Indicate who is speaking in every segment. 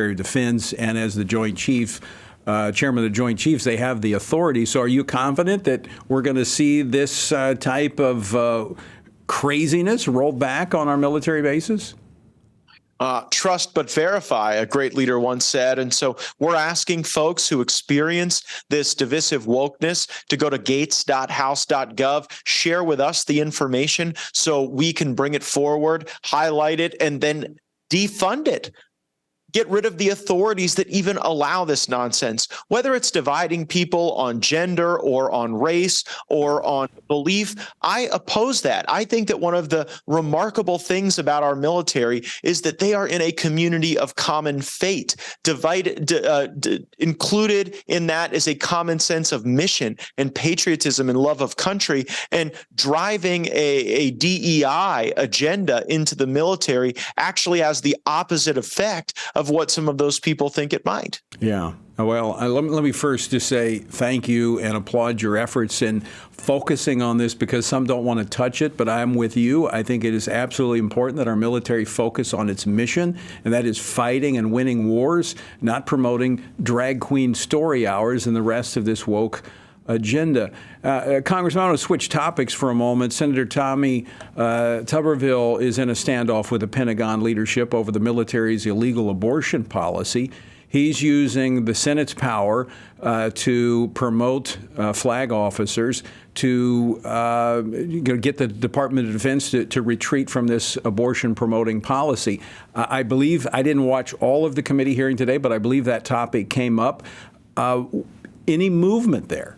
Speaker 1: Secretary of Defense and as the Joint Chief, Chairman of the Joint Chiefs, they have the authority. So are you confident that we're going to see this type of craziness rolled back on our military bases?
Speaker 2: Trust but verify, a great leader once said. And so we're asking folks who experience this divisive wokeness to go to gaetz.house.gov, share with us the information so we can bring it forward, highlight it, and then defund it. Get rid of the authorities that even allow this nonsense, whether it's dividing people on gender or on race or on belief. I oppose that. I think that one of the remarkable things about our military is that they are in a community of common fate. Included in that is a common sense of mission and patriotism and love of country, and driving a DEI agenda into the military actually has the opposite effect of what some of those people think it might.
Speaker 1: Yeah. Well, let me first just say thank you and applaud your efforts in focusing on this, because some don't want to touch it, but I'm with you. I think it is absolutely important that our military focus on its mission, and that is fighting and winning wars, not promoting drag queen story hours and the rest of this woke agenda. Congressman, I want to switch topics for a moment. Senator Tommy Tuberville is in a standoff with the Pentagon leadership over the military's illegal abortion policy. He's using the Senate's power to promote flag officers to get the Department of Defense to retreat from this abortion-promoting policy. I believe, I didn't watch all of the committee hearing today, but I believe that topic came up. Any movement there?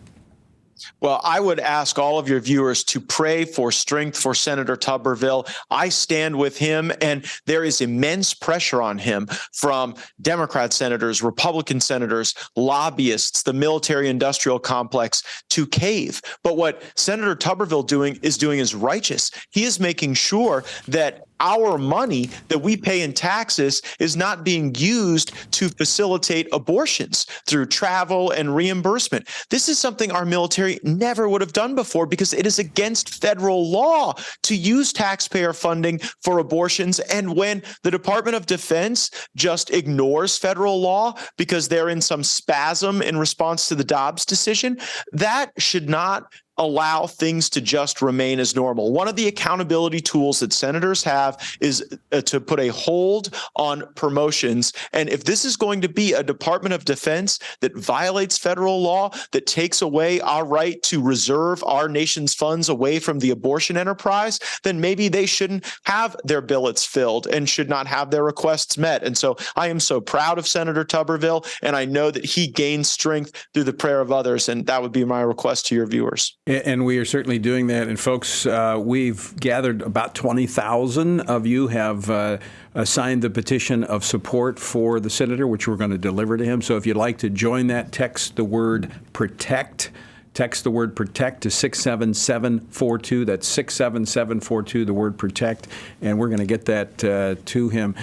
Speaker 2: Well, I would ask all of your viewers to pray for strength for Senator Tuberville. I stand with him, and there is immense pressure on him from Democrat senators, Republican senators, lobbyists, the military-industrial complex to cave. But what Senator Tuberville is righteous. He is making sure that our money that we pay in taxes is not being used to facilitate abortions through travel and reimbursement. This is something our military never would have done before, because it is against federal law to use taxpayer funding for abortions. And when the Department of Defense just ignores federal law because they're in some spasm in response to the Dobbs decision, that should not allow things to just remain as normal. One of the accountability tools that senators have is to put a hold on promotions. And if this is going to be a Department of Defense that violates federal law, that takes away our right to reserve our nation's funds away from the abortion enterprise, then maybe they shouldn't have their billets filled and should not have their requests met. And so I am so proud of Senator Tuberville, and I know that he gains strength through the prayer of others. And that would be my request to your viewers.
Speaker 1: And we are certainly doing that. And folks, we've gathered about 20,000 of you have signed the petition of support for the senator, which we're going to deliver to him. So if you'd like to join that, text the word PROTECT. Text the word PROTECT to 67742. That's 67742, the word PROTECT. And we're going to get that to him.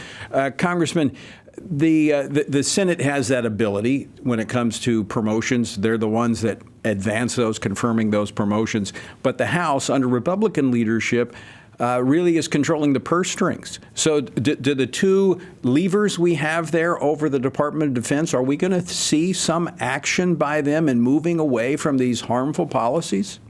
Speaker 1: Congressman, the Senate has that ability when it comes to promotions. They're the ones that advance those, confirming those promotions. But the House, under Republican leadership, really is controlling the purse strings. So do the two levers we have there over the Department of Defense, are we going to see some action by them in moving away from these harmful policies?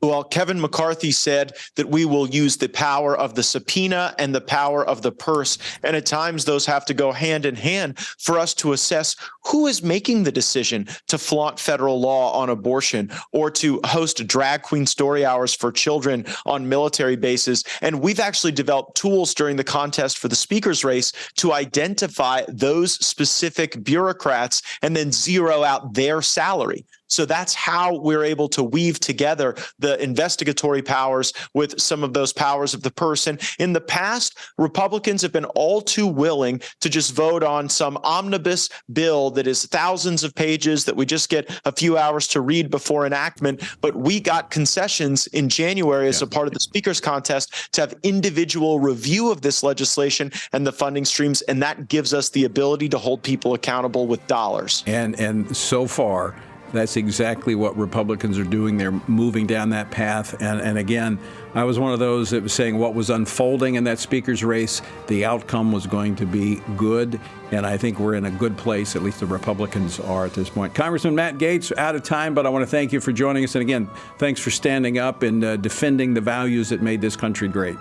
Speaker 2: Well, Kevin McCarthy said that we will use the power of the subpoena and the power of the purse. And at times those have to go hand in hand for us to assess who is making the decision to flaunt federal law on abortion or to host drag queen story hours for children on military bases. And we've actually developed tools during the contest for the speaker's race to identify those specific bureaucrats and then zero out their salary. So that's how we're able to weave together the investigatory powers with some of those powers of the purse. And in the past, Republicans have been all too willing to just vote on some omnibus bill that is thousands of pages that we just get a few hours to read before enactment. But we got concessions in January as a part of the speaker's contest to have individual review of this legislation and the funding streams. And that gives us the ability to hold people accountable with dollars.
Speaker 1: And so far, That's exactly what Republicans are doing. They're moving down that path. And again, I was one of those that was saying what was unfolding in that speaker's race, the outcome was going to be good. And I think we're in a good place, at least the Republicans are at this point. Congressman Matt Gaetz, out of time, but I want to thank you for joining us. And again, thanks for standing up and defending the values that made this country great.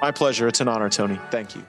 Speaker 2: My pleasure. It's an honor, Tony. Thank you.